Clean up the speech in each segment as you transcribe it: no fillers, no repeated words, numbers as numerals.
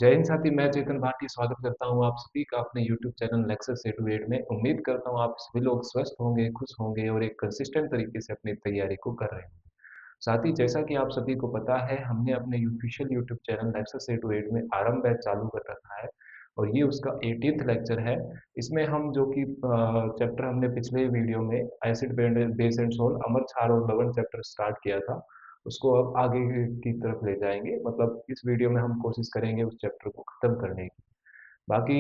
जय हिंद साथी, मैं चेतन भाटी स्वागत करता हूं आप सभी का अपने YouTube channel Nexus A to ed में। उम्मीद करता हूं आप सभी लोग स्वस्थ होंगे, खुश होंगे और एक कंसिस्टेंट तरीके से अपनी तैयारी को कर रहे हैं। साथ ही जैसा कि आप सभी को पता है, हमने अपने official YouTube channel Nexus A to ed में आरंभ बैच चालू कर रखा है और ये उसका 18th लेक्चर है। इसमें हम जो कि चैप्टर हमने पिछले वीडियो में एसिड बेस एंड सोल अमर क्षार और लवण चैप्टर स्टार्ट किया था, उसको अब आगे की तरफ ले जाएंगे। मतलब इस वीडियो में हम कोशिश करेंगे उस चैप्टर को खत्म करने की। बाकी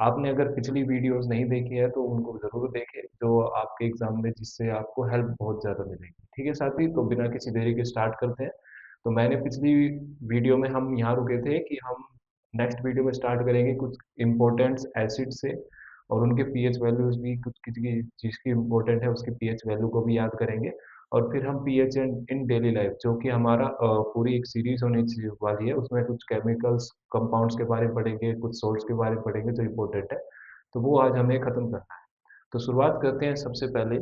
आपने अगर पिछली वीडियोस नहीं देखी है तो उनको ज़रूर देखें, जो आपके एग्जाम में जिससे आपको हेल्प बहुत ज़्यादा मिलेगी। ठीक है साथी, तो बिना किसी देरी के स्टार्ट करते हैं। तो मैंने पिछली वीडियो में हम यहाँ रुके थे कि हम नेक्स्ट वीडियो में स्टार्ट करेंगे कुछ इम्पोर्टेंट एसिड से और उनके पीएच वैल्यूज भी, कुछ किसी जिसकी इम्पोर्टेंट है उसकी पीएच वैल्यू को भी याद करेंगे। और फिर हम पीएच इन डेली लाइफ, जो कि हमारा पूरी एक सीरीज होने वाली है, उसमें कुछ केमिकल्स कंपाउंड्स के बारे में पढ़ेंगे, कुछ सोल्ट्स के बारे में पढ़ेंगे जो इम्पोर्टेंट है। तो वो आज हमें खत्म करना है। तो शुरुआत करते हैं सबसे पहले।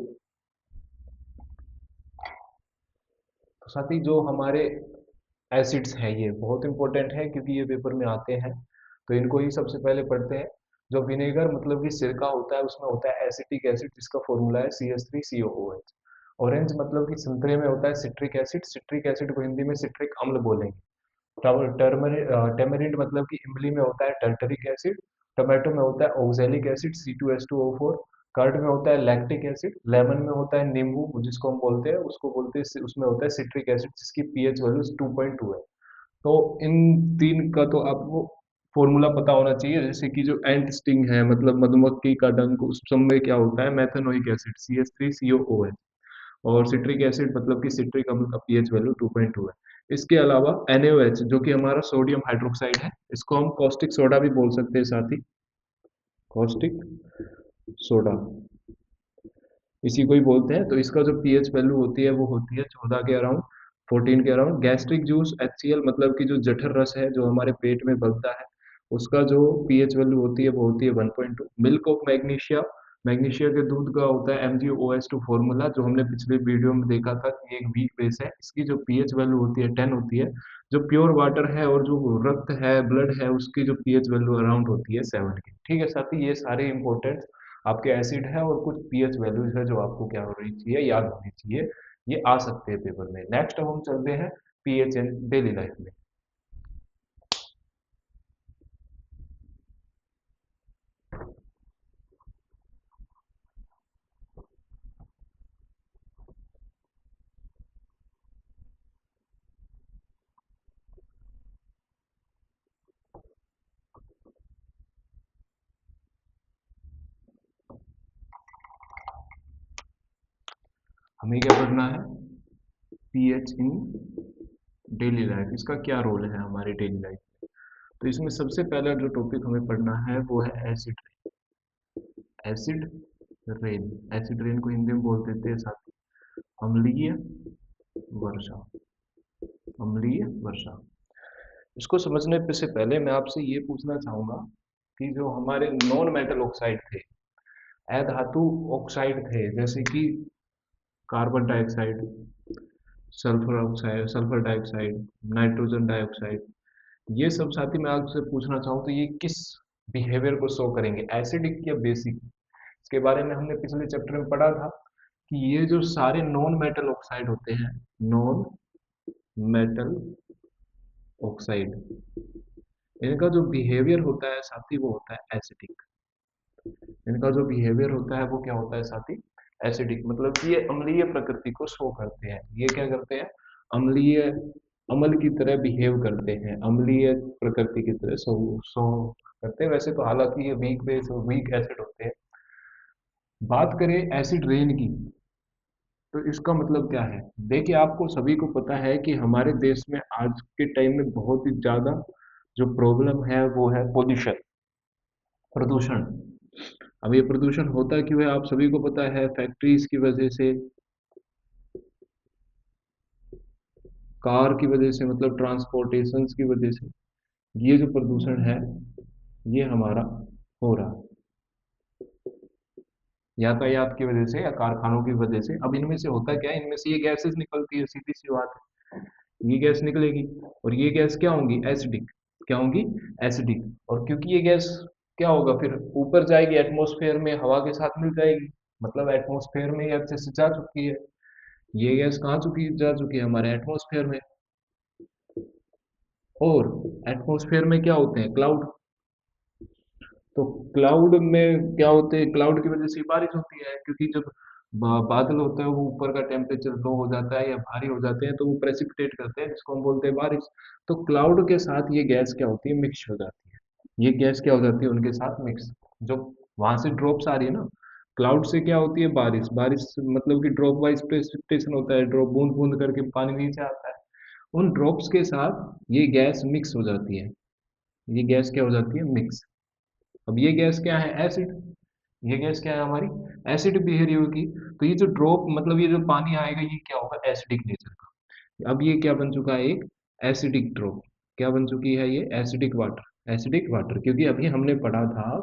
तो साथी जो हमारे एसिड्स हैं ये बहुत इंपॉर्टेंट है क्योंकि ये पेपर में आते हैं, तो इनको ही सबसे पहले पढ़ते हैं। जो विनेगर मतलब कि सिरका होता है, उसमें होता है एसिटिक एसिड जिसका फॉर्मूला है CH3COOH। ऑरेंज मतलब कि संतरे में होता है सिट्रिक एसिड, सिट्रिक एसिड को हिंदी में सिट्रिक अम्ल बोलेंगे। टेमरिंड मतलब कि इमली में होता है टर्टरिक एसिड। टोमेटो में होता है ऑक्सैलिक एसिड C2H2O4। कर्ड में होता है लैक्टिक एसिड। लेमन में होता है नींबू जिसको हम बोलते हैं, उसको बोलते हैं, उसमें होता है सिट्रिक एसिड जिसकी पीएच वैल्यू 2.2 है। तो इन तीन का तो आपको फॉर्मूला पता होना चाहिए। जैसे कि जो एंट स्टिंग है, मतलब मधुमक्खी का डंक, उस समय क्या होता है मेथेनोइक एसिड CH3COOH। और सिट्रिक एसिड मतलब कि सिट्रिक अम्ल का पीएच वैल्यू 2.2 है। इसके अलावा NaOH जो कि हमारा सोडियम हाइड्रोक्साइड है, इसको हम कॉस्टिक सोडा भी बोल सकते हैं साथ ही, कॉस्टिक सोडा इसी को ही बोलते हैं। तो इसका जो पीएच वैल्यू होती है वो होती है 14 के अराउंड, 14 के अराउंड। गैस्ट्रिक जूस HCl मतलब कि जो जठर रस है जो हमारे पेट में बनता है, उसका जो पीएच वैल्यू होती है वो होती है 1.2। मिल्क ऑफ मैग्नीशिया, मैग्नीशिया के दूध का होता है MgOH2 फॉर्मूला, जो हमने पिछले वीडियो में देखा था कि एक वीक बेस है। इसकी जो पीएच वैल्यू होती है 10 होती है। जो प्योर वाटर है और जो रक्त है, ब्लड है, उसकी जो पीएच वैल्यू अराउंड होती है 7 की। ठीक है साथी, ये सारे इंपॉर्टेंट आपके एसिड है और कुछ पीएच वैल्यूज है जो आपको क्या होनी चाहिए, याद होनी चाहिए। ये आ सकते हैं पेपर में। नेक्स्ट हम चलते हैं पीएच इन डेली लाइफ में। हमें क्या पढ़ना है? पीएच इन डेली लाइफ, इसका क्या रोल है हमारी डेली लाइफ में। तो इसमें सबसे पहला जो टॉपिक हमें पढ़ना है वो है acid. Acid rain, acid rain को हिंदी में बोल देते हैं साथ, अम्लीय वर्षा, अम्लीय वर्षा। इसको समझने से पहले मैं आपसे ये पूछना चाहूंगा कि जो हमारे नॉन मेटल ऑक्साइड थे, अधातु ऑक्साइड थे, जैसे कि carbon dioxide, sulphur oxide, sulphur dioxide, nitrogen dioxide, ये सब साथी मैं आपसे पूछना चाहूँ तो ये किस बिहेवियर को शो करेंगे, एसिडिक या बेसिक? इसके बारे में हमने पिछले चैप्टर में पढ़ा था कि ये जो सारे नॉन मेटल ऑक्साइड होते हैं, नॉन मेटल ऑक्साइड, इनका जो बिहेवियर होता है साथी वो होता है एसिडिक। इनका जो बिहेवियर होता है वो क्या होता है साथी? एसिडिक। मतलब कि ये अम्लीय प्रकृति को शो करते हैं। ये क्या करते हैं? अम्लीय, अम्ल की तरह बिहेव करते हैं, अम्लीय प्रकृति की तरह शो करते हैं। वैसे तो हालांकि ये वीक बेस और वीक एसिड होते हैं। बात करें एसिड रेन की, तो इसका मतलब क्या है? देखिए, आपको सभी को पता है कि हमारे देश में आज के टाइम में बहुत ही ज्यादा जो प्रॉब्लम है वो है पोल्यूशन, प्रदूषण। अब ये प्रदूषण होता क्यों है आप सभी को पता है, फैक्ट्रीज की वजह से, कार की वजह से, मतलब ट्रांसपोर्टेशन की वजह से ये जो प्रदूषण है ये हमारा हो रहा है, यातायात की वजह से या कारखानों की वजह से। अब इनमें से होता क्या है, इनमें से ये गैसेस निकलती है, सीधी सी बात है, ये गैस निकलेगी और ये गैस क्या होंगी? एसिडिक। क्या होंगी, एसिडिक। और क्योंकि ये गैस क्या होगा, फिर ऊपर जाएगी एटमॉस्फेयर में, हवा के साथ मिल जाएगी, मतलब एटमॉस्फेयर में ये अच्छे से जा चुकी है। ये गैस कहाँ जा चुकी है, हमारे एटमॉस्फेयर में। और एटमॉस्फेयर में क्या होते हैं, क्लाउड। तो क्लाउड में क्या होते हैं, क्लाउड की वजह से बारिश होती है, क्योंकि जब बादल होता है वो ऊपर का टेम्परेचर लो हो जाता है या भारी हो जाते हैं तो वो प्रेसिपिटेट करते हैं, जिसको हम बोलते हैं बारिश। तो क्लाउड के साथ ये गैस क्या होती है, मिक्स हो जाती है। ये गैस क्या हो जाती है उनके साथ मिक्स। जो वहां से ड्रॉप्स आ रही है ना, क्लाउड से क्या होती है, बारिश। बारिश मतलब कि ड्रॉप वाइज प्रेसिपिटेशन होता है, ड्रॉप बूंद बूंद करके पानी नीचे आता है। उन ड्रॉप्स के साथ ये गैस मिक्स हो जाती है। ये गैस क्या हो जाती है, मिक्स। अब ये गैस क्या है, एसिड। ये गैस क्या है हमारी, एसिड बिहेवियर की। तो ये जो ड्रॉप मतलब ये जो पानी आएगा ये क्या होगा, एसिडिक नेचर का। अब ये क्या बन चुका है, एक एसिडिक ड्रॉप। क्या बन चुकी है ये, एसिडिक वाटर। एसिडिक वाटर, क्योंकि अभी हमने पढ़ा था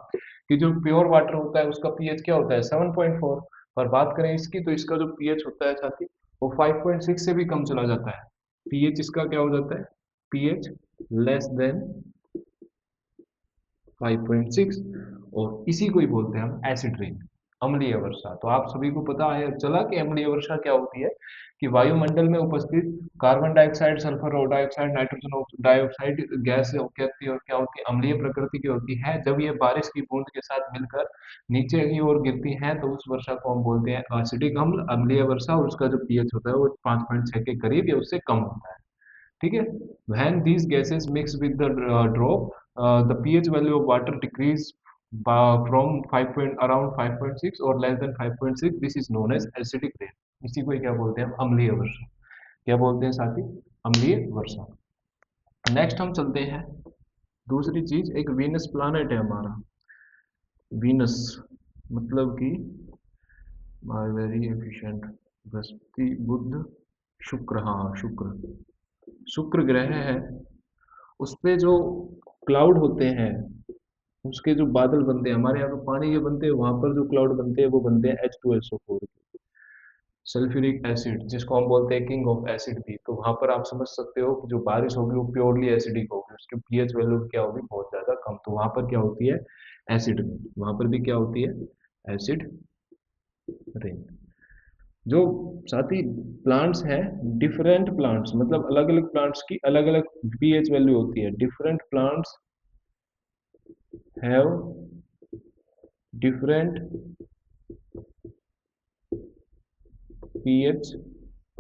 कि जो प्योर वाटर होता है उसका पीएच क्या होता है, 7.4। पर बात करें इसकी तो इसका जो पीएच होता है साथी, वो 5.6 से भी कम चला जाता है। पीएच इसका क्या हो जाता है, पीएच लेस देन 5.6। और इसी को ही बोलते हैं हम एसिड रेन, अम्लीय वर्षा। तो आप सभी को पता है चला कि अम्लीय वर्षा क्या होती है, कि वायुमंडल में उपस्थित carbon dioxide, sulphur dioxide, nitrogen dioxide gas क्या होती है, और क्या होती है, अम्लीय प्रकृति की होती है। जब ये बारिश की बूंद के साथ मिलकर नीचे की ओर गिरती हैं तो उस वर्षा को हम बोलते हैं एसिडिक अम्ल, अम्लीय वर्षा। और उसका जो पीएच होता है वो 5.6 के करीब या उससे कम होता है। ठीक है। when these gases mix with the drop, the pH value of water decrease from 5 point around 5.6 or less than 5.6. This is known as acidic rain. इसी को क्या बोलते हैं हम, अम्लीय वर्षा। क्या बोलते हैं साथी, अम्लीय वर्षा। नेक्स्ट हम चलते हैं, दूसरी चीज, एक वीनस प्लानट है हमारा। वीनस मतलब कि वेरी एफिशिएंट, बृहस्पति, बुध, शुक्र। हाँ, शुक्र। शुक्र ग्रह है। उस पे जो क्लाउड होते हैं, उसके जो बादल बनते हैं, हमारे यहाँ पे पानी के बनते हैं, वहां पर जो क्लाउड बनते हैं वो बनते हैं H2SO4, सल्फ्यूरिक एसिड, जिसको हम बोलते हैं किंग ऑफ एसिड भी। तो वहां पर आप समझ सकते हो कि जो बारिश होगी वो प्योरली एसिडिक होगी, उसकी पीएच वैल्यू क्या होगी, बहुत ज्यादा कम। तो वहां पर क्या होती है, एसिड रेन। वहां पर भी क्या होती है, एसिड रेन। जो साथ ही प्लांट्स हैं, डिफरेंट प्लांट्स मतलब अलग अलग प्लांट्स की अलग अलग पीएच वैल्यू होती है। Different plants have different pH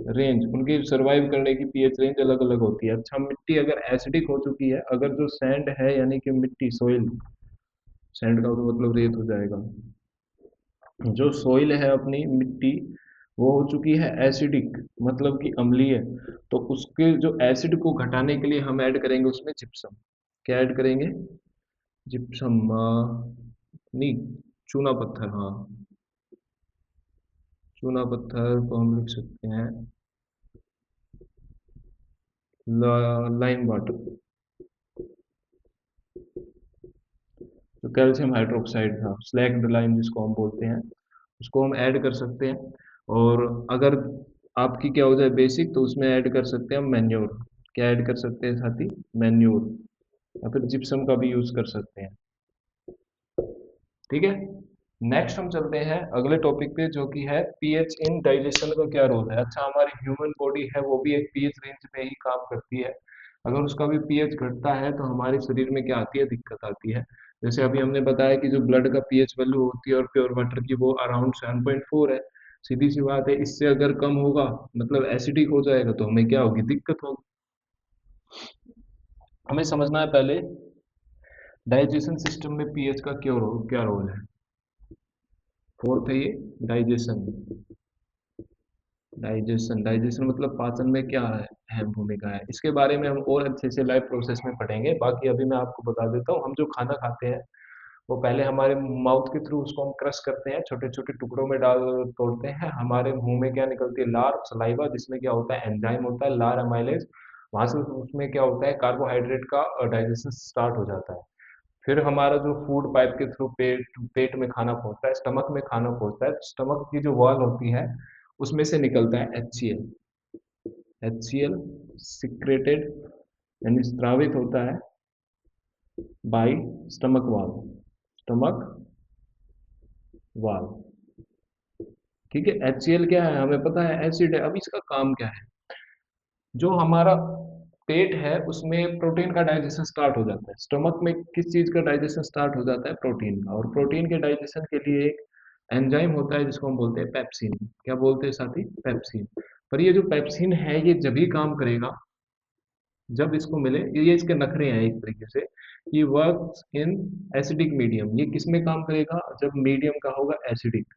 range, उनकी सरवाइव करने की पीएच रेंज अलग अलग होती है। अच्छा, मिट्टी अगर एसिडिक हो चुकी है, अगर जो सैंड है यानी कि मिट्टी, सोइल, सैंड का तो मतलब रेत हो जाएगा, जो सोइल है अपनी मिट्टी, वो हो चुकी है एसिडिक मतलब कि अम्लीय। तो उसके जो एसिड को घटाने के लिए हम ऐड करेंगे उसमें जिप्सम। क्या ऐड करेंगे, जिप्सम, नहीं, चूना पत्थर। हाँ, चूना पत्थर को हम लिख सकते हैं लाइम वाटर, जो कैल्शियम हाइड्रोक्साइड था, स्लैक्ड लाइम जिसको हम बोलते हैं, उसको हम ऐड कर सकते हैं। और अगर आपकी क्या हो जाए बेसिक, तो उसमें ऐड कर सकते हैं हम मैन्योर। क्या ऐड कर सकते हैं साथी, मैन्योर, या फिर जिप्सम का भी यूज कर सकते हैं। ठीक है। नेक्स्ट हम चलते हैं अगले टॉपिक पे, जो कि है पीएच इन डाइजेशन का क्या रोल है। अच्छा, हमारी ह्यूमन बॉडी है वो भी एक पीएच रेंज पे ही काम करती है। अगर उसका भी पीएच घटता है तो हमारे शरीर में क्या आती है, दिक्कत आती है। जैसे अभी हमने बताया कि जो ब्लड का पीएच वैल्यू होती है और प्योर वाटर की वो अराउंड 7.4 है। सीधी सी बात है, इससे अगर कम होगा मतलब एसिडिक हो जाएगा तो हमें क्या होगी, दिक्कत होगी। हमें समझना है पहले डाइजेशन सिस्टम में पीएच का क्या रोल है। फोर्थ है ये, डाइजेशन। डाइजेशन, डाइजेशन मतलब पाचन में क्या है, अहम भूमिका है। इसके बारे में हम और अच्छे से लाइव प्रोसेस में पढ़ेंगे। बाकी अभी मैं आपको बता देता हूँ, हम जो खाना खाते हैं वो पहले हमारे माउथ के थ्रू उसको हम क्रश करते हैं, छोटे छोटे टुकड़ों में डाल तोड़ते हैं। हमारे मुंह में क्या निकलती है, लार, सलाइवा, जिसमें क्या होता है, एंजाइम होता है, लार अमाइलेज। वहां से उसमें क्या होता है, कार्बोहाइड्रेट का डाइजेशन स्टार्ट हो जाता है। फिर हमारा जो फूड पाइप के थ्रू पेट पेट में खाना पहुंचता है, स्टमक में खाना पहुंचता है। स्टमक की जो वॉल होती है उसमें से निकलता है HCl। HCl सिक्रेटेड यानी स्रावित होता है बाय स्टमक वाल, स्टमक वाल। ठीक है, HCl क्या है हमें पता है, एसिड है। अब इसका काम क्या है, जो हमारा पेट है उसमें प्रोटीन का डाइजेशन स्टार्ट हो जाता है। स्टमक में किस चीज का डाइजेशन स्टार्ट हो जाता है, प्रोटीन का। और प्रोटीन के डाइजेशन के लिए एक एंजाइम होता है जिसको हम बोलते हैं पेप्सिन। क्या बोलते हैं साथी, पेप्सिन। पर ये जो पेप्सिन है ये जब भी काम करेगा जब इसको मिले, ये इसके नखरे हैं एक तरीके से। ये वर्क्स इन एसिडिक मीडियम, ये किस में काम करेगा, जब मीडियम का होगा एसिडिक।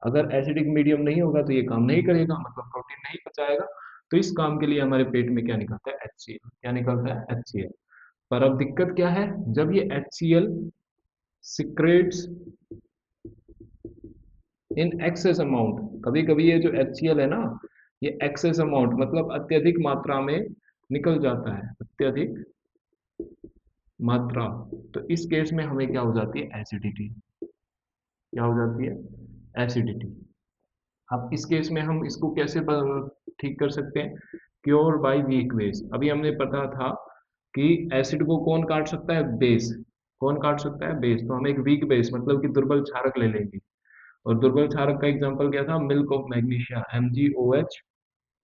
अगर एसिडिक मीडियम नहीं होगा तो ये काम नहीं करेगा, मतलब प्रोटीन नहीं पचाएगा। तो इस काम के लिए हमारे पेट में क्या निकलता है, HCl। क्या निकलता है, HCl। पर अब दिक्कत क्या है, जब ये HCl secretes in excess amount, कभी कभी ये जो HCl है ना, ये एक्सेस अमाउंट मतलब अत्यधिक मात्रा में निकल जाता है, अत्यधिक मात्रा। तो इस केस में हमें क्या हो जाती है, एसिडिटी। क्या हो जाती है, एसिडिटी। अब इस केस में हम इसको कैसे ठीक कर सकते हैं, क्योर बाय वीक बेस। अभी हमने पता था कि एसिड को कौन काट सकता है, बेस। कौन काट सकता है, बेस। तो हम एक वीक बेस मतलब कि दुर्बल क्षारक ले लेंगे। और दुर्बल क्षारक का एग्जांपल क्या था, milk of magnesia, MgOH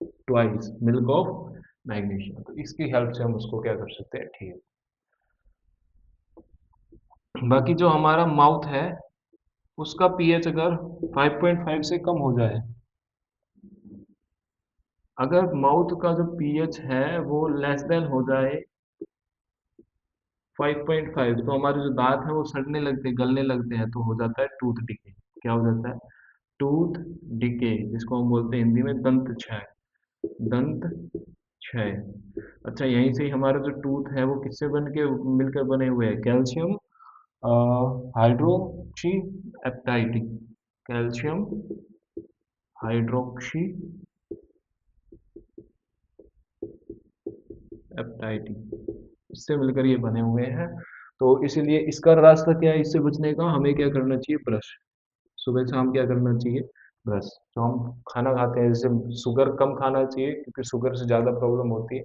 twice, milk of magnesia. तो इसकी हेल्प से हम उसको क्या कर सकते हैं, ठीक। बाकी जो हमारा माउथ है उसका पीएच अगर 5.5 से कम हो जाए, अगर माउथ का जो पीएच है वो लेस देन हो जाए 5.5, तो हमारे जो दांत है वो सड़ने लगते हैं, गलने लगते हैं, तो हो जाता है टूथ डिके। क्या हो जाता है, टूथ डिके, जिसको हम बोलते हैं हिंदी में दंत क्षय। दंत क्षय। अच्छा, यहीं से ही हमारा जो टूथ है वो किससे बन के मिलकर बने हुए हैं, कैल्शियम हाइड्रोक्सी एप्टाइटी। कैल्शियम हाइड्रोक्सी एप्टाइटी, इससे मिलकर ये बने हुए हैं। तो इसीलिए इसका रास्ता क्या है, इससे बचने का हमें क्या करना चाहिए, ब्रश। सुबह शाम क्या करना चाहिए, ब्रश। जो हम खाना खाते हैं, जैसे शुगर कम खाना चाहिए क्योंकि शुगर से ज़्यादा प्रॉब्लम होती है।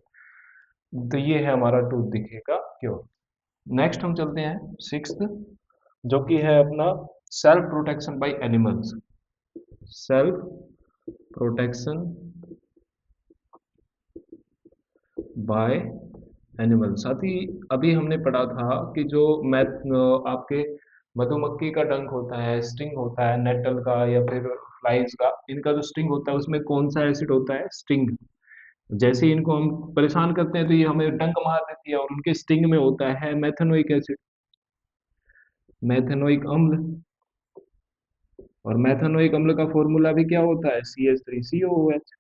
तो ये है हमारा टूथ दिखेगा क्यों। नेक्स्ट हम चलते हैं सिक्स्थ, जो कि है अपना self protection by animals. Self protection bye animal. साथ ही अभी हमने पढ़ा था कि जो मैथ आपके मधुमक्खी का डंक होता है, स्टिंग होता है, नेटल का या फिर फ्लाइज का, इनका जो स्टिंग होता है उसमें कौन सा एसिड होता है, स्टिंग। जैसे ही इनको हम परेशान करते हैं तो ये हमें डंक मार देती है, और उनके स्टिंग में होता है मेथेनोइक एसिड, मेथेनोइक अम्ल। और मेथेनोइक अम्ल का फॉर्मूला भी क्या होता है, CH3COOH।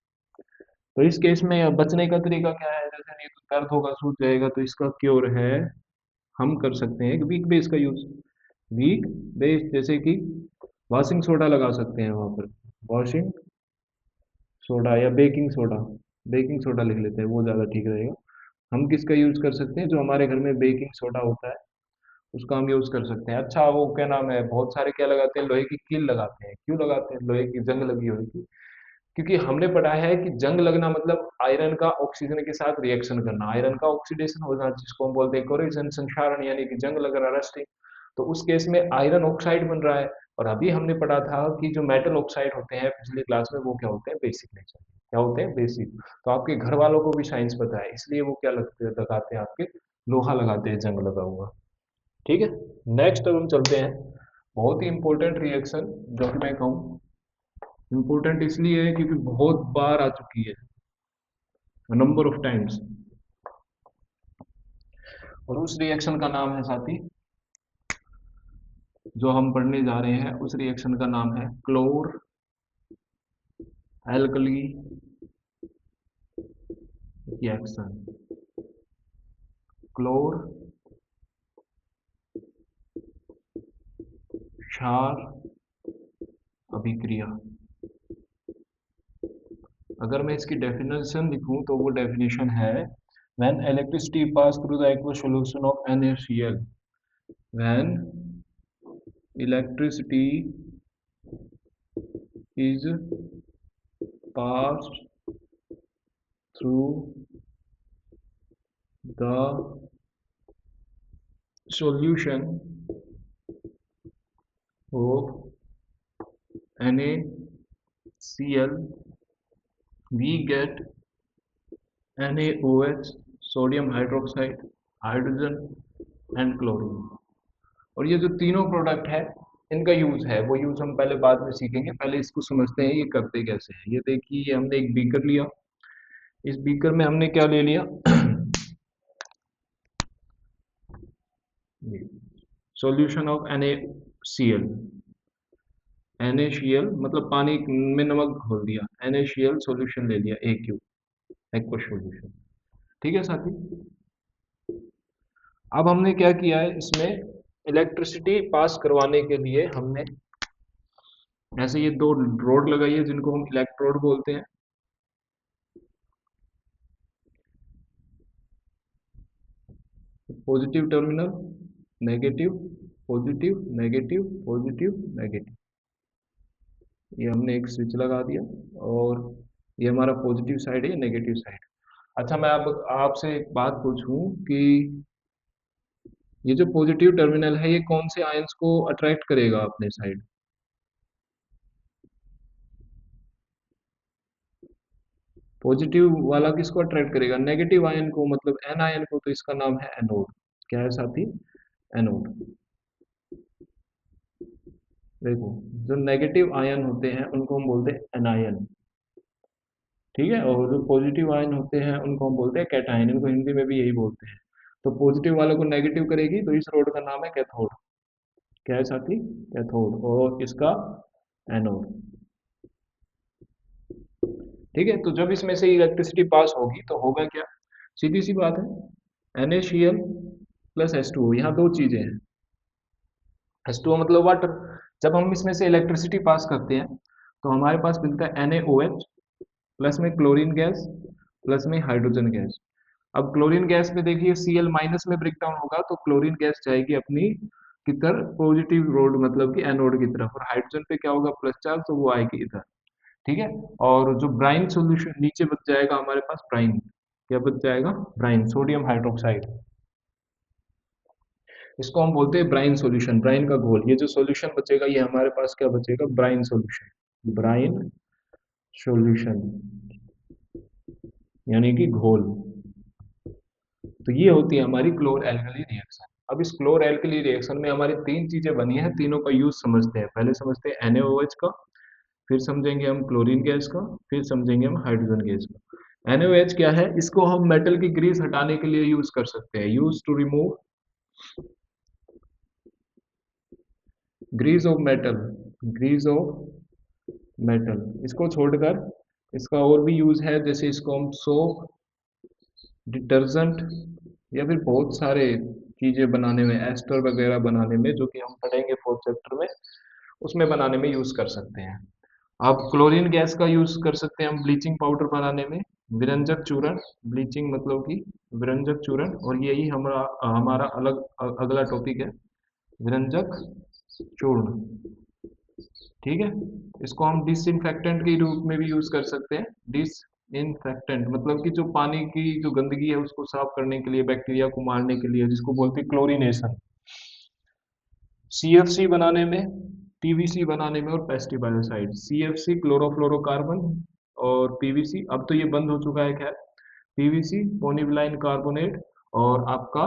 तो इस केस में बचने का तरीका क्या है, जैसे ये तो दर्द होगा, सूज जाएगा, तो इसका क्योर है, हम कर सकते हैं एक वीक बेस का यूज। वीक बेस जैसे कि वॉशिंग सोडा लगा सकते हैं वहां पर, वॉशिंग सोडा या बेकिंग सोडा। बेकिंग सोडा लिख लेते हैं, वो ज़्यादा ठीक रहेगा। हम किसका यूज़ कर सकते हैं, जो हमारे घर में बेकिंग सोडा होता है उसका हम यूज़ कर सकते हैं। अच्छा, वो क्या नाम है, बहुत सारे क्या लगाते हैं, लोहे की कील लगाते हैं। क्यों लगाते हैं, लोहे की जंग लगी होगी, क्योंकि हमने पढ़ा है कि जंग लगना मतलब आयरन का ऑक्सीजन के साथ रिएक्शन करना, आयरन का ऑक्सीडेशन होना, जिसको हम बोलते हैं कोरिजन, संक्षारण, यानी कि जंग लग रहा, रस्टिंग। तो उस केस में आयरन ऑक्साइड बन रहा है। और अभी हमने पढ़ा था कि जो मेटल ऑक्साइड होते हैं पिछली क्लास में, वो क्या होते हैं, बेसिक नेचर। क्या होते हैं, बेसिक। तो आपके घर वालों को भी साइंस पता है, इसलिए वो क्या लगाते हैं आपके, लोहा लगाते हैं जंग लगा हुआ। ठीक है। नेक्स्ट अब हम चलते हैं, बहुत ही इंपॉर्टेंट रिएक्शन, जो कि मैं कहूँ इम्पोर्टेंट इसलिए है क्योंकि बहुत बार आ चुकी है, नंबर ऑफ टाइम्स। और उस रिएक्शन का नाम है साथी, जो हम पढ़ने जा रहे हैं उस रिएक्शन का नाम है क्लोर एल्कली रिएक्शन। क्लोर क्षार अभिक्रिया। अगर मैं इसकी डेफिनेशन लिखूं तो वो डेफिनेशन है, when electricity pass through the aqueous solution of NaCl, when electricity is passed through the solution of NaCl, we get NaOH, sodium hydroxide, hydrogen and chlorine. और ये जो तीनों प्रोडक्ट है इनका यूज है वो यूज हम पहले बाद में सीखेंगे, पहले इसको समझते हैं ये करते कैसे हैं। ये देखिए हमने एक बीकर लिया, इस बीकर में हमने क्या ले लिया सॉल्यूशन ऑफ NaCl। NaCl मतलब पानी में नमक घोल दिया, NaCl सॉल्यूशन ले लिया AQ, एक्वस सॉल्यूशन। ठीक है साथी। अब हमने क्या किया है, इसमें इलेक्ट्रिसिटी पास करवाने के लिए हमने ऐसे ये दो रोड लगाई है जिनको हम इलेक्ट्रोड बोलते हैं। Positive terminal, negative, positive, negative, positive, negative. ये हमने एक स्विच लगा दिया और ये हमारा पॉजिटिव साइड है, नेगेटिव साइड। अच्छा मैं अब आपसे एक बात पूछूं कि ये जो पॉजिटिव टर्मिनल है ये कौन से आयंस को अट्रैक्ट करेगा अपने साइड? पॉजिटिव वाला किसको अट्रैक्ट करेगा? नेगेटिव आयन को, मतलब एन आयन को। तो इसका नाम है एनोड। क्या है साथी? एनोड। देखो जो नेगेटिव आयन होते हैं उनको हम बोलते हैं एनायन, ठीक है। और जो पॉजिटिव आयन होते हैं उनको हम बोलते हैं कैटायन, इनको हिंदी में भी यही बोलते हैं। तो पॉजिटिव वाले को नेगेटिव करेगी तो इस रोड का नाम है कैथोड। क्या है साथी? कैथोड। और इसका एनोड। ठीक है। तो जब इसमें से इलेक्ट्रिसिटी पास होगी तो होगा क्या? सीधी सी बात है, NaCl प्लस H2O, यहाँ दो चीजें हैं। H2O मतलब वाटर। जब हम इसमें से इलेक्ट्रिसिटी पास करते हैं तो हमारे पास मिलता है NaOH, प्लस में क्लोरीन गैस, प्लस में हाइड्रोजन गैस। अब क्लोरीन गैस में देखिए Cl माइनस में ब्रेक डाउन होगा तो क्लोरीन गैस जाएगी अपनी किधर? पॉजिटिव रोड मतलब कि एनोड की तरफ। और हाइड्रोजन पे क्या होगा? प्लस चार्ज, तो वो आएगी इधर। ठीक है। और जो ब्राइन सॉल्यूशन नीचे बच जाएगा हमारे पास, ब्राइन। क्या बच जाएगा? Brine, sodium hydroxide. इसको हम बोलते हैं ब्राइन सॉल्यूशन, ब्राइन का घोल। ये जो सॉल्यूशन बचेगा ये हमारे पास क्या बचेगा? ब्राइन सॉल्यूशन, ब्राइन सॉल्यूशन यानी कि घोल। तो ये होती है हमारी क्लोर एल्कली रिएक्शन। अब इस क्लोर एल्कली रिएक्शन में हमारी तीन चीजें बनी है, तीनों का यूज समझते हैं। पहले समझते हैं NaOH का, फिर समझेंगे हम क्लोरीन गैस का, फिर समझेंगे हम हाइड्रोजन गैस का। NaOH क्या है? इसको हम मेटल की ग्रीस हटाने के लिए यूज कर सकते हैं। Use to remove grease off metal, grease off metal. इसको छोड़कर इसका और भी यूज है, जैसे इसको हम सोप, डिटर्जेंट या फिर बहुत सारे चीजें बनाने में, एस्टर वगैरह बनाने में, जो कि हम पढ़ेंगे फोर्थ चैप्टर में, उसमें बनाने में यूज कर सकते हैं। आप क्लोरीन गैस का यूज कर सकते हैं हम ब्लीचिंग पाउडर बनाने में, विरंजक चूर्ण, ब्लीचिंग मतलब कि विरंजक चूर्ण। और यही हमारा हमारा अलग अगला टॉपिक है, विरंजक चूर्ण। ठीक है। इसको हम डिसइंफेक्टेंट के रूप में भी यूज कर सकते हैं। डिसइंफेक्टेंट मतलब कि जो पानी की जो गंदगी है उसको साफ करने के लिए, बैक्टीरिया को मारने के लिए, जिसको बोलते हैं क्लोरीनेशन। CFC बनाने में, PVC बनाने में, और पेस्टिबायोसाइड। CFC क्लोरोफ्लोरोकार्बन, और PVC अब तो ये बंद हो चुका है खैर, PVC पोनिविलाइन कार्बोनेट, और आपका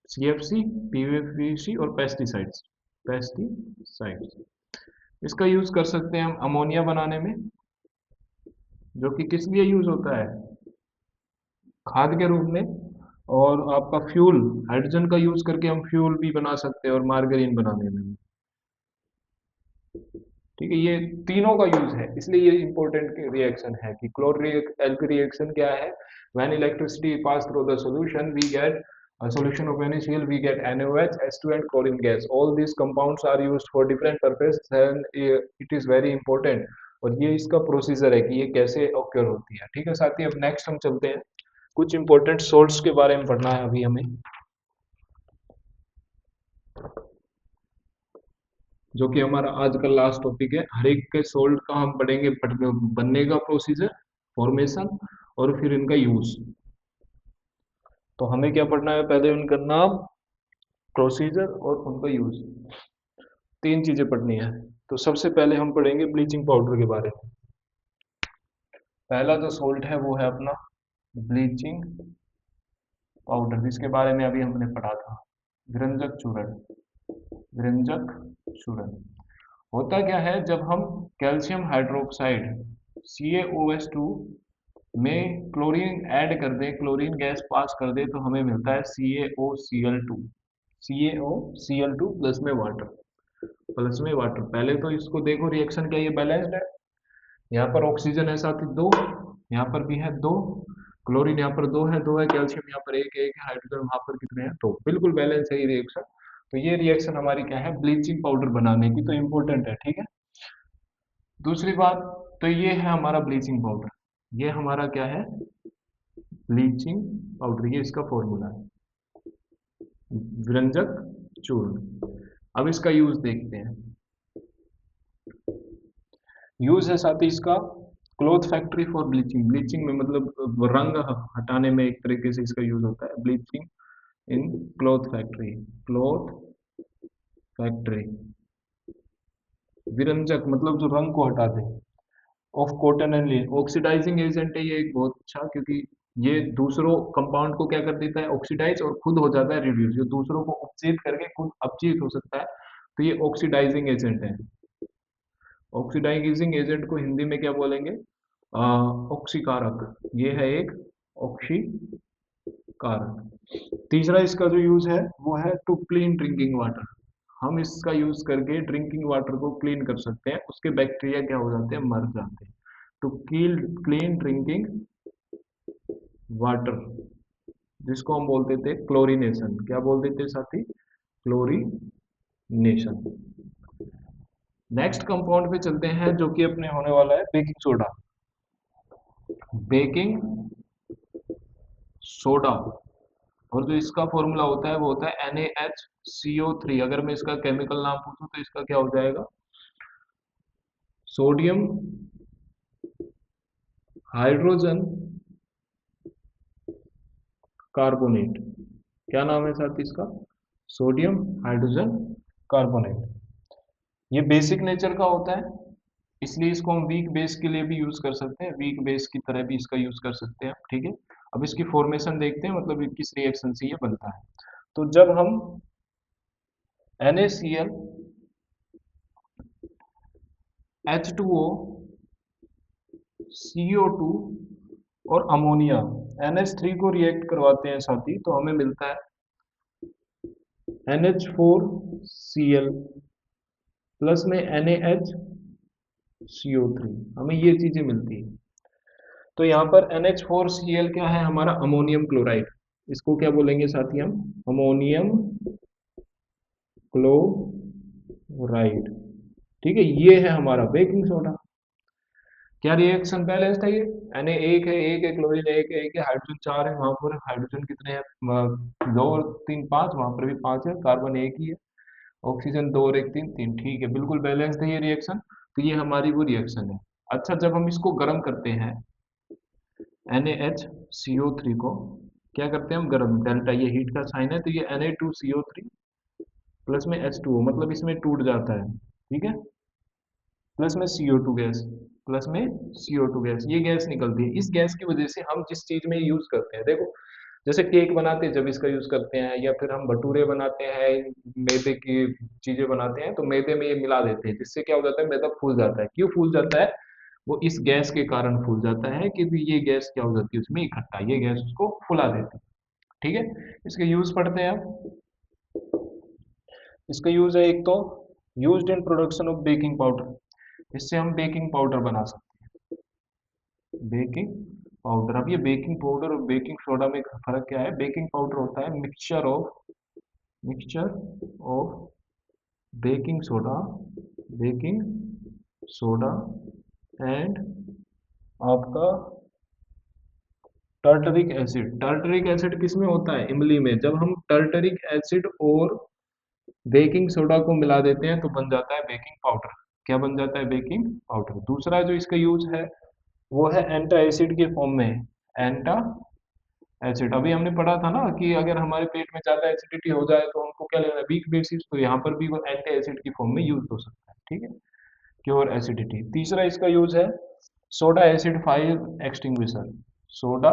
CFC, PVC और पेस्टिसाइड्स, पेस्टिसाइड्स। इसका यूज कर सकते हैं हम अमोनिया बनाने में, जो कि किस लिए यूज होता है? खाद के रूप में। और आपका फ्यूल, हाइड्रोजन का यूज करके हम फ्यूल भी बना सकते हैं, और मार्गरीन बनाने में भी। ठीक है। ये तीनों का यूज है, इसलिए ये इंपॉर्टेंट रिएक्शन है कि क्लोरीन एल्की रिएक्शन क्या है? When electricity pass through the solution we get a solution of NaCl, we get NaOH, H2 and chlorine gas. All these compounds are used for different purposes and it is very important। और ये इसका procedure है कि ये कैसे occur होती है। ठीक है साथी। अब नेक्स्ट हम चलते हैं, कुछ इंपॉर्टेंट सोल्ट्स के बारे में पढ़ना है अभी हमें, जो कि हमारा आज का लास्ट टॉपिक है। हर एक के सोल्ट का हम पढ़ेंगे, बनने का प्रोसीजर, फॉर्मेशन, और फिर इनका यूज। तो हमें क्या पढ़ना है, पहले उनका नाम, प्रोसीजर और उनका यूज, तीन चीजें पढ़नी है। तो सबसे पहले हम पढ़ेंगे ब्लीचिंग पाउडर के बारे में। पहला जो सोल्ट है वो है अपना ब्लीचिंग पाउडर, जिसके बारे में अभी हमने पढ़ा था, विरंजक चूर्ण। विरंजक चूर्ण होता क्या है, जब हम कैल्शियम हाइड्रोक्साइड CaOH2 में क्लोरीन ऐड कर दें, क्लोरीन गैस पास कर दें, तो हमें मिलता है CaOCl2। CaOCl2 प्लस में वाटर, प्लस में वाटर। पहले तो इसको देखो रिएक्शन क्या, ये बैलेंस्ड है। यहाँ पर ऑक्सीजन है साथ ही दो, यहाँ पर भी है दो, क्लोरीन यहाँ पर दो है, कैल्शियम यहाँ पर एक है, हाइड्रोजन वहां पर कितने हैं, तो बिल्कुल बैलेंस है ये रिएक्शन। तो ये रिएक्शन हमारी क्या है, ब्लीचिंग पाउडर बनाने की, तो इम्पोर्टेंट है, ठीक है। दूसरी बात, तो ये है हमारा ब्लीचिंग पाउडर, ये हमारा क्या है, ब्लीचिंग पाउडर, ये इसका फॉर्मूला है, विरंजक चूर्ण। अब इसका यूज देखते हैं। यूज है साथ ही इसका cloth factory for bleaching, bleaching में मतलब रंग हटाने में एक तरीके से इसका यूज होता है, bleaching in cloth factory, cloth factory. विरंजक मतलब जो रंग को हटा दे, of cotton and linen, oxidising agent है ये एक बहुत अच्छा, क्योंकि ये दूसरों कंपाउंड को क्या कर देता है, ऑक्सीडाइज, और खुद हो जाता है रिड्यूस, जो दूसरों को अपचीत करके खुद अपचीत हो सकता है, तो ये ऑक्सीडाइजिंग एजेंट है। ऑक्सीडाइजिंग एजेंट को हिंदी में क्या बोलेंगे, ऑक्सीकारक, ये है एक ऑक्सीकारक। तीसरा इसका जो यूज है वो है टू क्लीन ड्रिंकिंग वाटर, हम इसका यूज करके ड्रिंकिंग वाटर को क्लीन कर सकते हैं, उसके बैक्टीरिया क्या हो जाते हैं, मर जाते हैं। टू क्लीन ड्रिंकिंग वाटर, जिसको हम बोलते थे क्लोरीनेशन, क्या बोलते थे साथी, क्लोरीनेशन। नेक्स्ट कंपाउंड पे चलते हैं, जो कि अपने होने वाला है बेकिंग सोडा। बेकिंग सोडा, और जो इसका फॉर्मूला होता है वो होता है NaHCO3। अगर मैं इसका केमिकल नाम पूछूं तो इसका क्या हो जाएगा, सोडियम हाइड्रोजन कार्बोनेट। क्या नाम है साथ इसका, सोडियम हाइड्रोजन कार्बोनेट। ये बेसिक नेचर का होता है, इसलिए इसको हम वीक बेस के लिए भी यूज कर सकते हैं, वीक बेस की तरह भी इसका यूज कर सकते हैं, ठीक है। अब इसकी फॉर्मेशन देखते हैं, मतलब किस रिएक्शन से ये बनता है। तो जब हम NaCl H2O CO2 और अमोनिया NH3 को रिएक्ट करवाते हैं साथी, तो हमें मिलता है NH4Cl प्लस में NaHCO3, हमें ये चीजें मिलती है। तो यहाँ पर NH4Cl क्या है, हमारा अमोनियम क्लोराइड, इसको क्या बोलेंगे साथी हम, अमोनियम क्लोराइड, ठीक है। ये है हमारा बेकिंग सोडा। क्या रिएक्शन बैलेंस है ये, Na एक है, क्लोरीन एक है, हाइड्रोजन चार है, वहां पर हाइड्रोजन कितने हैं, दो और तीन पांच, वहां पर भी पांच है, कार्बन एक ही है, ऑक्सीजन दो और एक तीन तीन, ठीक है, बिल्कुल बैलेंस्ड है ये रिएक्शन। तो ये हमारी वो रिएक्शन है। अच्छा, जब हम इसको गर्म करते हैं NaHCO3 को, क्या करते हैं हम, गर्म, डेल्टा ये हीट का साइन है, तो ये Na2CO3 प्लस में H2O, मतलब इसमें टूट जाता है, ठीक है, प्लस में CO2 गैस, प्लस में CO2 गैस, ये गैस निकलती है। इस गैस की वजह से हम जिस चीज में यूज करते हैं, देखो जैसे केक बनाते हैं जब इसका यूज करते हैं, या फिर हम भटूरे बनाते हैं, मैदे की चीजें बनाते हैं, तो मैदे में ये मिला देते हैं, जिससे क्या हो जाता है, मैदा फूल जाता है। क्यों फूल जाता है, वो इस गैस के कारण फूल जाता है, कि भी ये गैस क्या हो जाती है उसमें इकट्ठा, ये गैस उसको फुला देती है, ठीक है। इसके यूज पढ़ते हैं अब। इसका यूज है एक तो used in production of baking powder, इससे हम बेकिंग पाउडर बना सकते हैं, बेकिंग पाउडर। अब ये बेकिंग पाउडर और बेकिंग सोडा में फर्क क्या है, बेकिंग पाउडर होता है mixture of baking soda, baking soda and आपका टर्टरिक एसिड। टर्टरिक एसिड किस में होता है, इमली में। जब हम टर्टरिक एसिड और बेकिंग सोडा को मिला देते हैं तो बन जाता है बेकिंग पाउडर। क्या बन जाता है, बेकिंग पाउडर। दूसरा जो इसका यूज है वो है एंटा एसिड के फॉर्म में, एंटा एसिड। अभी हमने पढ़ा था ना कि अगर हमारे पेट में ज़्यादा एसिडिटी हो जाए तो हमको क्या लेना है, वीक बेसिस। तो यहाँ पर भी वो एंटी एसिड की फॉर्म में यूज हो सकता है, ठीक है, क्योर एसिडिटी। तीसरा इसका यूज है soda acid fire extinguisher. Soda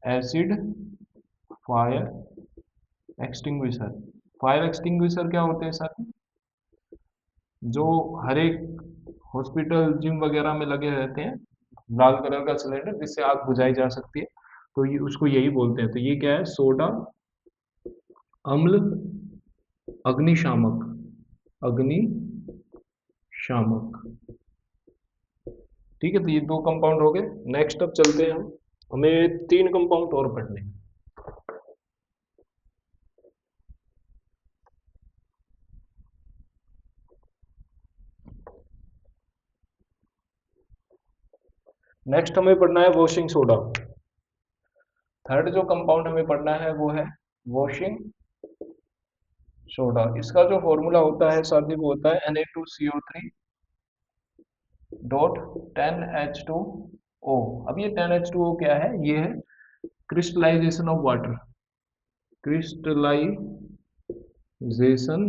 acid fire extinguisher. Fire extinguisher क्या होते हैं साथी, जो हर एक हॉस्पिटल जिम वगैरह में लगे रहते हैं, लाल कलर का सिलेंडर जिससे आग बुझाई जा सकती है, तो ये उसको यही बोलते हैं। तो ये क्या है, सोडा अम्ल अग्निशामक। अग्निशामक, ठीक है। तो ये दो कंपाउंड हो गए। नेक्स्ट अब चलते हैं हम, हमें तीन कंपाउंड और पढ़ने हैं। नेक्स्ट हमें पढ़ना है वॉशिंग सोडा। थर्ड जो कंपाउंड हमें पढ़ना है वो है वॉशिंग सोडा। इसका जो फॉर्मूला होता है साथी वो होता है Na2CO3 डॉट 10H2O। अब ये 10H2O क्या है, ये है crystallisation of water. Crystallisation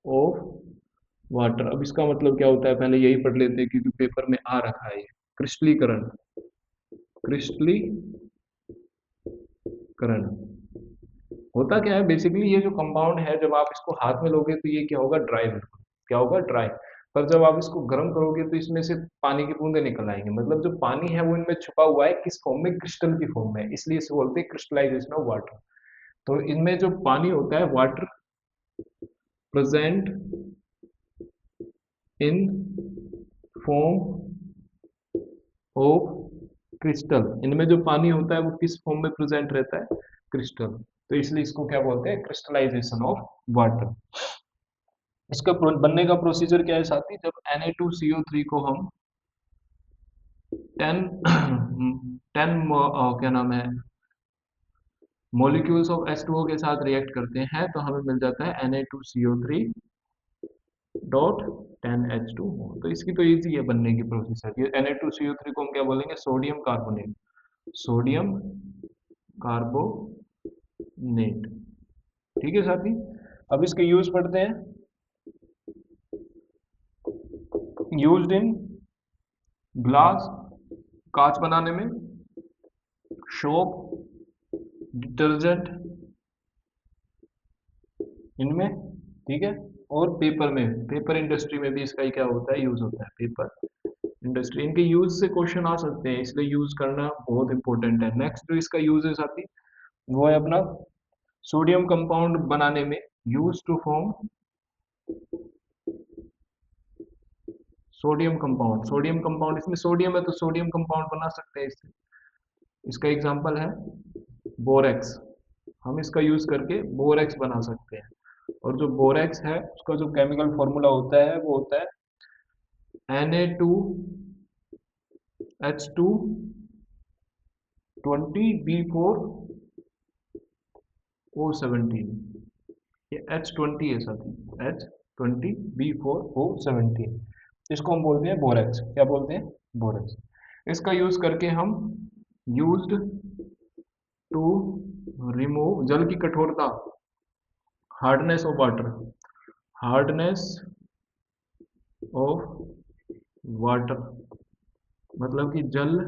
of water. अब इसका मतलब क्या होता है, पहले यही पढ़ लेते हैं क्योंकि पेपर में आ रखा है। क्रिस्टलीकरण, क्रिस्टलीकरण होता क्या है बेसिकली, ये जो कंपाउंड है जब आप इसको हाथ में लोगे तो ये क्या होगा, ड्राई बिल्कुल, क्या होगा, ड्राई। पर जब आप इसको गर्म करोगे तो इसमें से पानी की बूंदें निकल आएंगे। मतलब जो पानी है वो इनमें छुपा हुआ है, किस फॉर्म में, क्रिस्टल की फॉर्म में, इसलिए इसे बोलते हैं क्रिस्टलाइजेशन ऑफ वाटर। तो इनमें जो पानी होता है, water present in form of crystal. इनमें जो पानी होता है वो किस फॉर्म में प्रेजेंट रहता है, क्रिस्टल। तो इसलिए इसको क्या बोलते हैं, क्रिस्टलाइजेशन ऑफ वाटर। इसका बनने का प्रोसीजर क्या है साथी, जब Na2CO3 को हम 10 10 क्या नाम है, मॉलिक्यूल्स ऑफ H2O के साथ रिएक्ट करते हैं तो हमें मिल जाता है Na2CO3 डॉट 10H2O। तो इसकी तो इजी है बनने की प्रोसीजर। ये Na2CO3 को हम क्या बोलेंगे, सोडियम कार्बोनेट। सोडियम कार्बोनेट, ठीक है साथी। अब इसके यूज पढ़ते हैं। यूज्ड इन ग्लास, कांच बनाने में, सोप, डिटर्जेंट इनमें, ठीक है, और पेपर में, पेपर इंडस्ट्री में भी इसका ही क्या होता है, यूज होता है, पेपर इंडस्ट्री। इनके यूज से क्वेश्चन आ सकते हैं, इसलिए यूज करना बहुत इंपॉर्टेंट है। नेक्स्ट जो इसका यूज है साथी वो है अपना सोडियम कंपाउंड बनाने में, use to form sodium compound. Sodium compound, इसमें सोडियम है तो सोडियम कंपाउंड बना सकते हैं इससे। इसका एग्जांपल है बोरेक्स। हम इसका यूज करके बोरेक्स बना सकते हैं। और जो बोरेक्स है उसका जो केमिकल फॉर्मूला होता है वो होता है Na2H2 20B4O17। ये H20 है साथी, H20B4O17। इसको हम बोलते हैं बोरेक्स। क्या बोलते हैं, बोरेक्स। इसका यूज करके हम यूज्ड टू रिमूव, जल की कठोरता, hardness of water, hardness of water, मतलब कि जल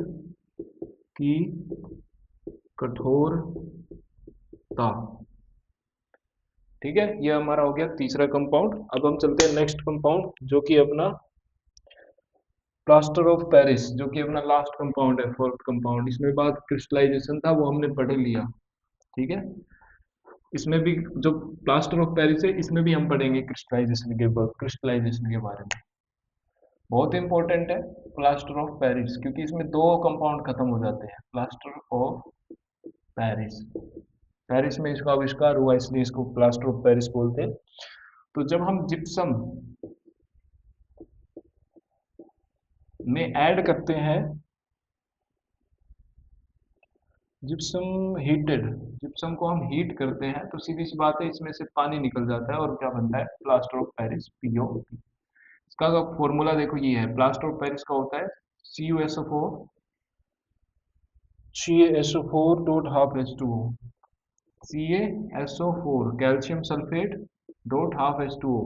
की कठोरता, ठीक है। ये हमारा हो गया तीसरा कंपाउंड। अब हम चलते हैं नेक्स्ट कंपाउंड जो कि अपना प्लास्टर ऑफ पेरिस, जो कि अपना लास्ट कंपाउंड है, फोर्थ कंपाउंड। इसमें बात क्रिस्टलाइजेशन था वो हमने पढ़ लिया, ठीक है। इसमें भी जो प्लास्टर ऑफ पेरिस है इसमें भी हम पढ़ेंगे क्रिस्टलाइजेशन के बाद, क्रिस्टलाइजेशन के बारे में। बहुत इंपॉर्टेंट है प्लास्टर ऑफ पेरिस, क्योंकि इसमें दो कंपाउंड खत्म हो जाते हैं। प्लास्टर ऑफ पेरिस, पेरिस में इसका आविष्कार हुआ इसलिए इसको प्लास्टर ऑफ पेरिस बोलते हैं। तो जब हम जिप्सम में ऐड करते हैं, जिप्सम हीटेड, जिप्सम को हम हीट करते हैं तो सीधी सी बात है इसमें से पानी निकल जाता है और क्या बनता है, प्लास्टर ऑफ पेरिस, POP। इसका फॉर्मूला देखो ये है, प्लास्टर ऑफ पेरिस का होता है CuSO4 CaSO4 dot half H2O, CaSO4 calcium sulphate dot half H2O।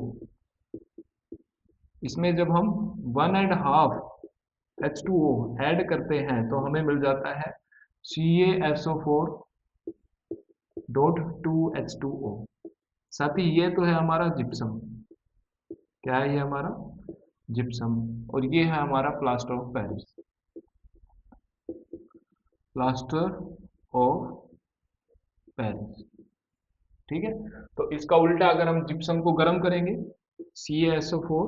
इसमें जब हम 1.5 H2O ऐड करते हैं तो हमें मिल जाता है CaSO4 डॉट 2H2O। साथ ही ये तो है हमारा जिप्सम। क्या है ये हमारा? जिप्सम। और ये है हमारा plaster of Paris. Plaster of Paris. ठीक है। तो इसका उल्टा अगर हम जिप्सम को गर्म करेंगे, CaSO4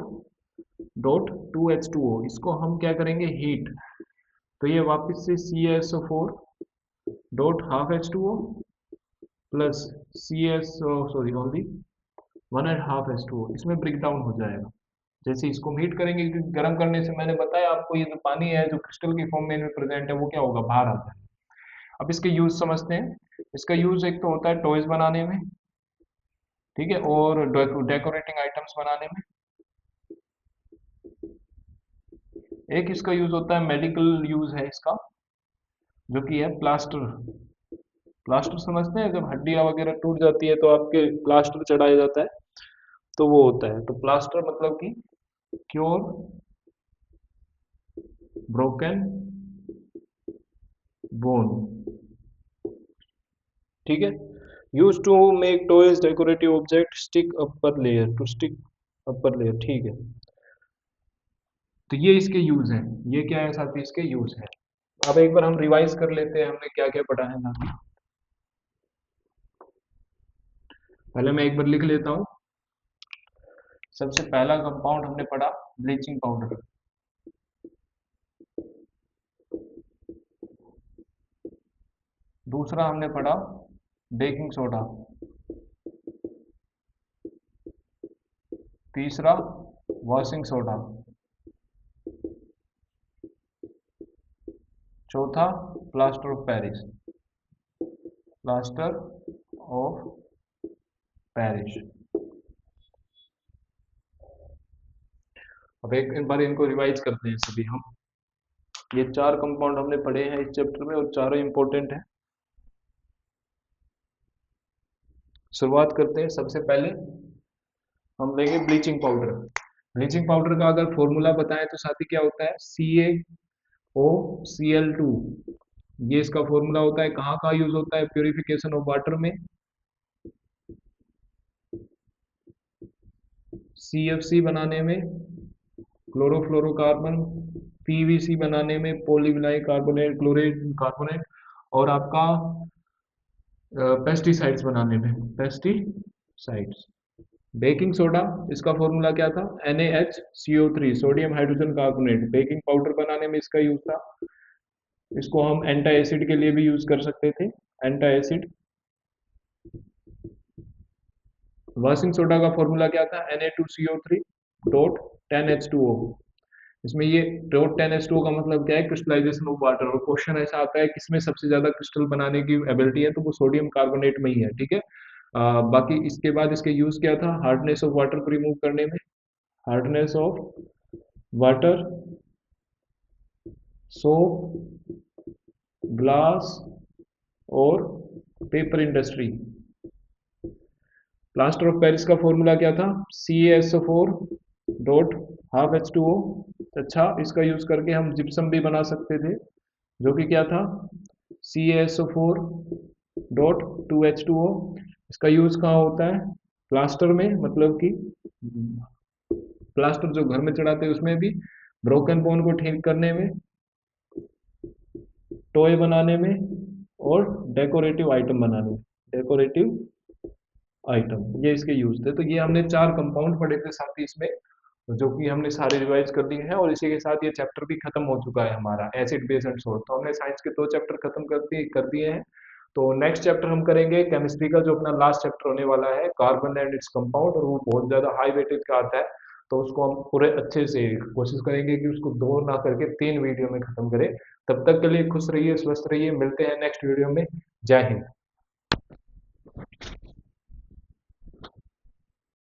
डॉट 2H2O, इसको हम क्या करेंगे? हीट। तो ये वापस से CaSO4 dot half H2O plus sorry only 1.5 H2O, इसमें ब्रेक डाउन हो जाएगा। जैसे इसको हम हीट करेंगे, क्योंकि गर्म करने से मैंने बताया आपको, ये जो पानी है जो क्रिस्टल की फॉर्म में प्रेजेंट है वो क्या होगा? बाहर आ जाएगा। अब इसके यूज समझते हैं। इसका यूज एक तो होता है टॉयज बनाने में, ठीक है, और डेकोरेटिंग आइटम्स बनाने में। एक इसका यूज होता है मेडिकल यूज है इसका, जो कि है प्लास्टर। प्लास्टर समझते हैं, जब हड्डियां वगैरह टूट जाती है तो आपके प्लास्टर चढ़ाया जाता है, तो वो होता है। तो प्लास्टर मतलब कि क्योर ब्रोकन बोन, ठीक है। Use to make toys decorative object stick upper layer, to stick upper layer, ठीक है। तो ये इसके यूज हैं। ये क्या है साथी? इसके यूज हैं। अब एक बार हम रिवाइज कर लेते हैं हमने क्या क्या पढ़ा है साथी। पहले मैं एक बार लिख लेता हूँ। सबसे पहला कंपाउंड हमने पढ़ा ब्लीचिंग पाउडर। दूसरा हमने पढ़ा बेकिंग सोडा। तीसरा वॉशिंग सोडा। चौथा plaster of Paris. Plaster of Paris. अब एक बार इनको रिवाइज करते हैं सभी हम। ये 4 कंपाउंड हमने पढ़े हैं इस चैप्टर में और चारों इंपॉर्टेंट हैं। शुरुआत करते हैं। सबसे पहले हम लेंगे ब्लीचिंग पाउडर। ब्लीचिंग पाउडर का अगर फॉर्मूला बताएं तो साथी क्या होता है? CaOCl2। ये इसका फॉर्मूला होता है। कहाँ कहाँ यूज होता है? प्योरिफिकेशन ऑफ वाटर में, CFC बनाने में, क्लोरोफ्लोरोकार्बन, PVC बनाने में, पॉलीविनाइल कार्बोनेट, क्लोरेट कार्बोनेट, और आपका पेस्टिसाइड्स बनाने में, पेस्टिसाइड्स। बेकिंग सोडा, इसका फॉर्मूला क्या था? NaHCO3, sodium hydrogen carbonate. Baking powder बनाने में इसका यूज था। इसको हम एंटा एसिड के लिए भी यूज कर सकते थे, एंटा एसिड। वॉशिंग सोडा का फॉर्मूला क्या था? Na2CO3 dot 10H2O। इसमें ये डॉट 10H2O का मतलब क्या है? Crystallisation of water. और क्वेश्चन ऐसा आता है किसमें सबसे ज्यादा क्रिस्टल बनाने की एबिलिटी है, तो वो सोडियम कार्बोनेट में ही है, ठीक है। बाकी इसके बाद इसके यूज क्या था? हार्डनेस ऑफ वाटर को रिमूव करने में, hardness of water, soap, glass और paper industry. Plaster of Paris का फॉर्मूला क्या था? CaSO4 dot half H2O। अच्छा, इसका यूज करके हम जिप्सम भी बना सकते थे, जो कि क्या था? CaSO4 dot 2H2O। इसका यूज कहाँ होता है? प्लास्टर में, मतलब कि प्लास्टर जो घर में चढ़ाते हैं उसमें भी, ब्रोकन बोन को ठीक करने में, टॉय बनाने में, और डेकोरेटिव आइटम बनाने में, डेकोरेटिव आइटम। ये इसके यूज थे। तो ये हमने 4 कंपाउंड पढ़े थे साथ ही इसमें, जो कि हमने सारे रिवाइज कर दिए हैं। और इसी के साथ ये चैप्टर भी खत्म हो चुका है हमारा, एसिड बेस एंड सोल्ट। तो हमने साइंस के 2 चैप्टर खत्म कर दिए हैं। तो नेक्स्ट चैप्टर हम करेंगे केमिस्ट्री का, जो अपना लास्ट चैप्टर होने वाला है, कार्बन एंड इट्स कंपाउंड। और वो बहुत ज्यादा हाई वेटेज का आता है, तो उसको हम पूरे अच्छे से कोशिश करेंगे कि उसको 2 ना करके 3 वीडियो में खत्म करें। तब तक के लिए खुश रहिए, स्वस्थ रहिए। मिलते हैं नेक्स्ट वीडियो में। जय हिंद।